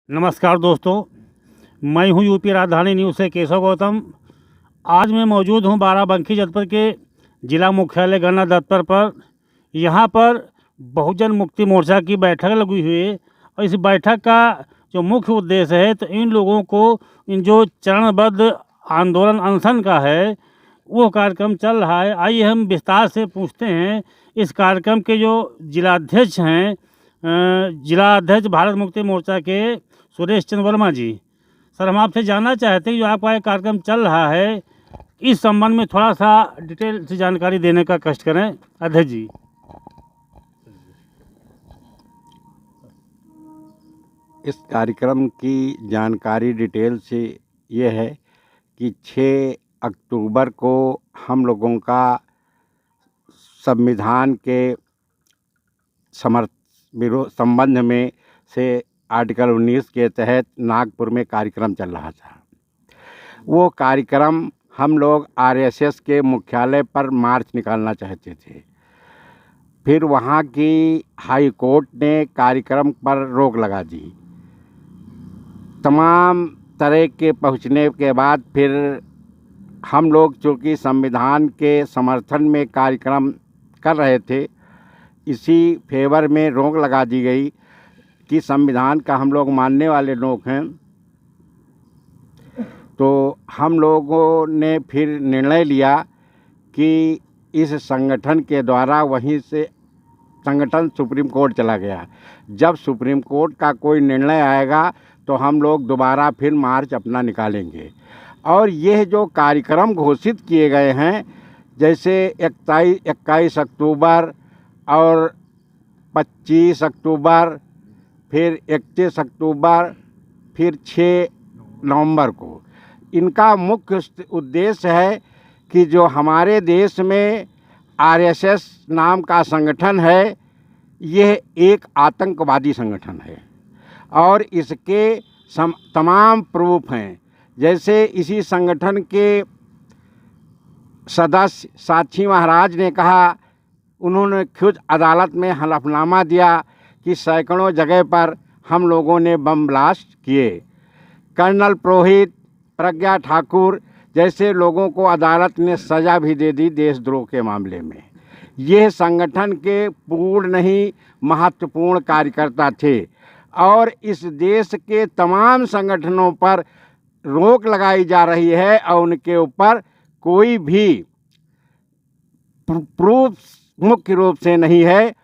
नमस्कार दोस्तों, मैं हूं यूपी राजधानी न्यूज़ से केशव गौतम। आज मैं मौजूद हूं बाराबंकी जनपद के जिला मुख्यालय गन्ना दफ्तर पर। यहां पर बहुजन मुक्ति मोर्चा की बैठक लगी हुई है और इस बैठक का जो मुख्य उद्देश्य है तो इन लोगों को इन जो चरणबद्ध आंदोलन अनशन का है वो कार्यक्रम चल रहा है। आइए हम विस्तार से पूछते हैं इस कार्यक्रम के जो जिलाध्यक्ष हैं, जिलाध्यक्ष भारत मुक्ति मोर्चा के सुरेश चंद्र वर्मा जी। सर, हम आपसे जानना चाहते हैं जो आपका ये कार्यक्रम चल रहा है इस संबंध में थोड़ा सा डिटेल से जानकारी देने का कष्ट करें अध्यक्ष जी। इस कार्यक्रम की जानकारी डिटेल से ये है कि 6 अक्टूबर को हम लोगों का संविधान के संबंध में से आर्टिकल 19 के तहत नागपुर में कार्यक्रम चल रहा था। वो कार्यक्रम हम लोग आरएसएस के मुख्यालय पर मार्च निकालना चाहते थे। फिर वहाँ की हाई कोर्ट ने कार्यक्रम पर रोक लगा दी। तमाम तरह के पहुँचने के बाद फिर हम लोग चूँकि संविधान के समर्थन में कार्यक्रम कर रहे थे, इसी फेवर में रोक लगा दी गई कि संविधान का हम लोग मानने वाले लोग हैं। तो हम लोगों ने फिर निर्णय लिया कि इस संगठन के द्वारा वहीं से संगठन सुप्रीम कोर्ट चला गया। जब सुप्रीम कोर्ट का कोई निर्णय आएगा तो हम लोग दोबारा फिर मार्च अपना निकालेंगे। और यह जो कार्यक्रम घोषित किए गए हैं, जैसे 21 अक्टूबर और 25 अक्टूबर, फिर 31 अक्टूबर, फिर 6 नवंबर को, इनका मुख्य उद्देश्य है कि जो हमारे देश में आरएसएस नाम का संगठन है, यह एक आतंकवादी संगठन है और इसके तमाम प्रूफ हैं। जैसे इसी संगठन के सदस्य साक्षी महाराज ने कहा, उन्होंने खुद अदालत में हलफनामा दिया कि सैकड़ों जगह पर हम लोगों ने बम ब्लास्ट किए। कर्नल पुरोहित, प्रज्ञा ठाकुर जैसे लोगों को अदालत ने सज़ा भी दे दी देशद्रोह के मामले में। यह संगठन के पूर्ण ही महत्वपूर्ण कार्यकर्ता थे और इस देश के तमाम संगठनों पर रोक लगाई जा रही है और उनके ऊपर कोई भी प्रूफ मुख्य रूप से नहीं है।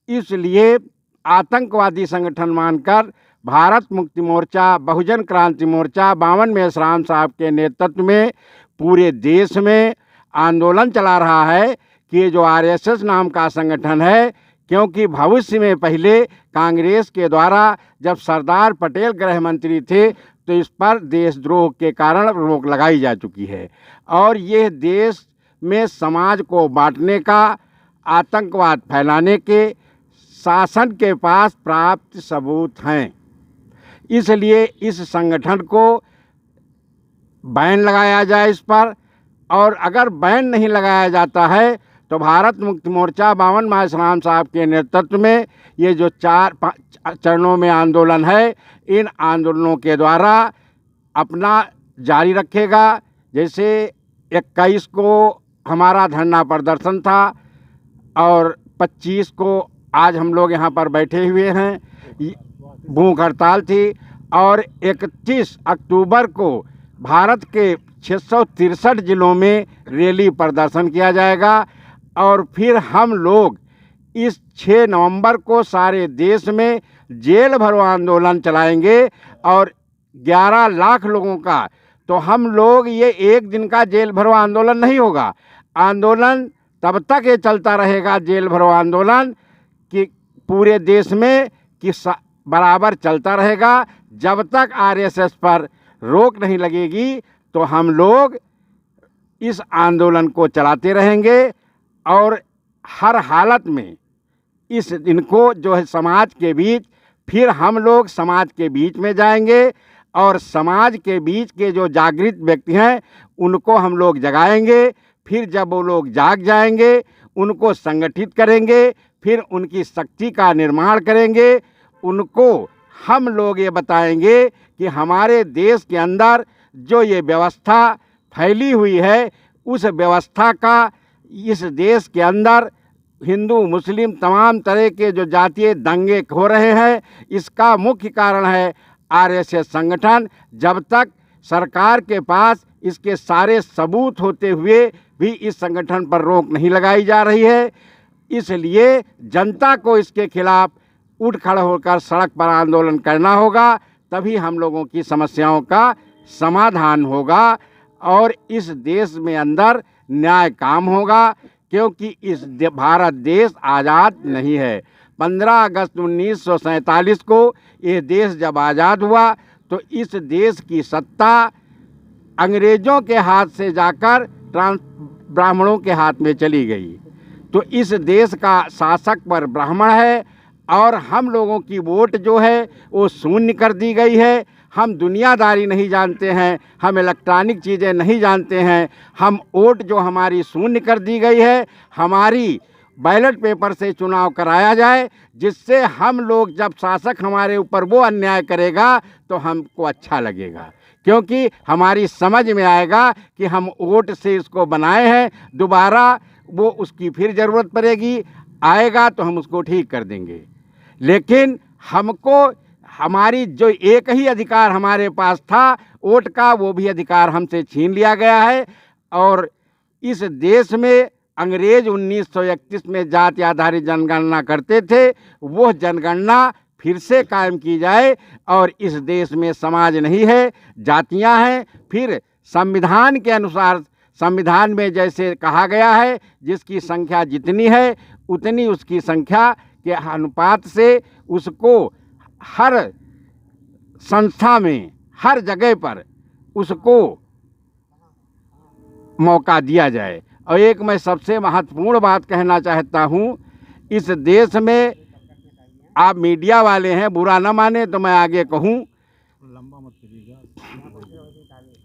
इसलिए आतंकवादी संगठन मानकर भारत मुक्ति मोर्चा, बहुजन क्रांति मोर्चा, बावन मेश्राम साहब के नेतृत्व में पूरे देश में आंदोलन चला रहा है कि ये जो आरएसएस नाम का संगठन है, क्योंकि भविष्य में पहले कांग्रेस के द्वारा जब सरदार पटेल गृह मंत्री थे तो इस पर देशद्रोह के कारण रोक लगाई जा चुकी है और यह देश में समाज को बांटने का, आतंकवाद फैलाने के शासन के पास प्राप्त सबूत हैं। इसलिए इस संगठन को बैन लगाया जाए इस पर, और अगर बैन नहीं लगाया जाता है तो भारत मुक्ति मोर्चा, बावन मेश्राम साहब के नेतृत्व में ये जो 4 चरणों में आंदोलन है, इन आंदोलनों के द्वारा अपना जारी रखेगा। जैसे 21 को हमारा धरना प्रदर्शन था और 25 को आज हम लोग यहाँ पर बैठे हुए हैं, भूख हड़ताल थी, और 31 अक्टूबर को भारत के 663 जिलों में रैली प्रदर्शन किया जाएगा। और फिर हम लोग इस 6 नवंबर को सारे देश में जेल भरो आंदोलन चलाएंगे और 11 लाख लोगों का। तो हम लोग ये एक दिन का जेल भरो आंदोलन नहीं होगा, आंदोलन तब तक ये चलता रहेगा, जेल भरो आंदोलन कि पूरे देश में कि बराबर चलता रहेगा जब तक आरएसएस पर रोक नहीं लगेगी। तो हम लोग इस आंदोलन को चलाते रहेंगे और हर हालत में इस इनको जो है समाज के बीच, फिर हम लोग समाज के बीच में जाएंगे और समाज के बीच के जो जागृत व्यक्ति हैं उनको हम लोग जगाएंगे। फिर जब वो लोग जाग जाएंगे उनको संगठित करेंगे, फिर उनकी शक्ति का निर्माण करेंगे, उनको हम लोग ये बताएंगे कि हमारे देश के अंदर जो ये व्यवस्था फैली हुई है, उस व्यवस्था का इस देश के अंदर हिंदू मुस्लिम तमाम तरह के जो जातीय दंगे हो रहे हैं, इसका मुख्य कारण है आरएसएस संगठन। जब तक सरकार के पास इसके सारे सबूत होते हुए भी इस संगठन पर रोक नहीं लगाई जा रही है, इसलिए जनता को इसके खिलाफ उठ खड़ा होकर सड़क पर आंदोलन करना होगा, तभी हम लोगों की समस्याओं का समाधान होगा और इस देश में अंदर न्याय काम होगा। क्योंकि भारत देश आज़ाद नहीं है। 15 अगस्त 1947 को ये देश जब आज़ाद हुआ तो इस देश की सत्ता अंग्रेज़ों के हाथ से जाकर ब्राह्मणों के हाथ में चली गई। तो इस देश का शासक पर ब्राह्मण है और हम लोगों की वोट जो है वो शून्य कर दी गई है। हम दुनियादारी नहीं जानते हैं, हम इलेक्ट्रॉनिक चीज़ें नहीं जानते हैं, हम वोट जो हमारी शून्य कर दी गई है। हमारी बैलेट पेपर से चुनाव कराया जाए, जिससे हम लोग जब शासक हमारे ऊपर वो अन्याय करेगा तो हमको अच्छा लगेगा, क्योंकि हमारी समझ में आएगा कि हम वोट से इसको बनाए हैं, दोबारा वो उसकी फिर ज़रूरत पड़ेगी, आएगा तो हम उसको ठीक कर देंगे। लेकिन हमको हमारी जो एक ही अधिकार हमारे पास था वोट का, वो भी अधिकार हमसे छीन लिया गया है। और इस देश में अंग्रेज 1931 में जाति आधारित जनगणना करते थे, वो जनगणना फिर से कायम की जाए। और इस देश में समाज नहीं है, जातियां हैं। फिर संविधान के अनुसार, संविधान में जैसे कहा गया है, जिसकी संख्या जितनी है उतनी उसकी संख्या के अनुपात से उसको हर संस्था में, हर जगह पर उसको मौका दिया जाए। और एक मैं सबसे महत्वपूर्ण बात कहना चाहता हूँ, इस देश में आप मीडिया वाले हैं, बुरा न माने तो मैं आगे कहूँ,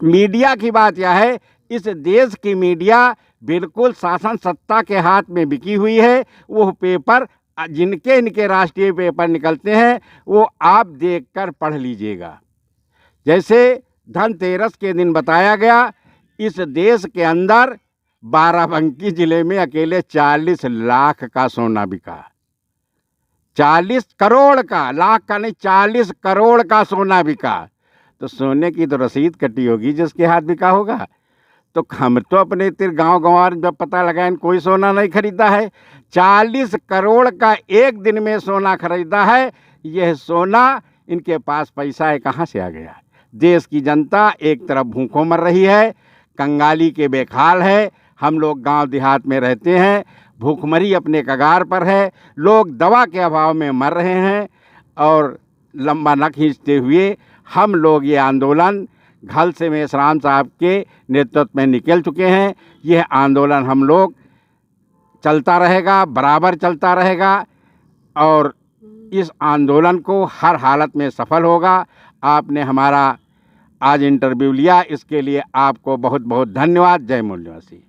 मीडिया की बात यह है, इस देश की मीडिया बिल्कुल शासन सत्ता के हाथ में बिकी हुई है। वो पेपर जिनके इनके राष्ट्रीय पेपर निकलते हैं वो आप देखकर पढ़ लीजिएगा। जैसे धनतेरस के दिन बताया गया, इस देश के अंदर बाराबंकी ज़िले में अकेले 40 लाख का सोना बिका। 40 करोड़ का, लाख का नहीं, 40 करोड़ का सोना बिका। तो सोने की तो रसीद कटी होगी जिसके हाथ बिका होगा। तो हम तो अपने गाँव गंवार जब पता लगा इन कोई सोना नहीं खरीदा है। 40 करोड़ का एक दिन में सोना खरीदा है। यह सोना इनके पास पैसा है, कहाँ से आ गया? देश की जनता एक तरफ भूखों मर रही है, कंगाली के बेखाल है। हम लोग गांव देहात में रहते हैं, भूखमरी अपने कगार पर है, लोग दवा के अभाव में मर रहे हैं। और लंबा न खींचते हुए हम लोग ये आंदोलन घल से मेश्राम साहब के नेतृत्व में निकल चुके हैं। यह आंदोलन हम लोग चलता रहेगा, बराबर चलता रहेगा और इस आंदोलन को हर हालत में सफल होगा। आपने हमारा आज इंटरव्यू लिया, इसके लिए आपको बहुत बहुत धन्यवाद। जय मूल निवासी।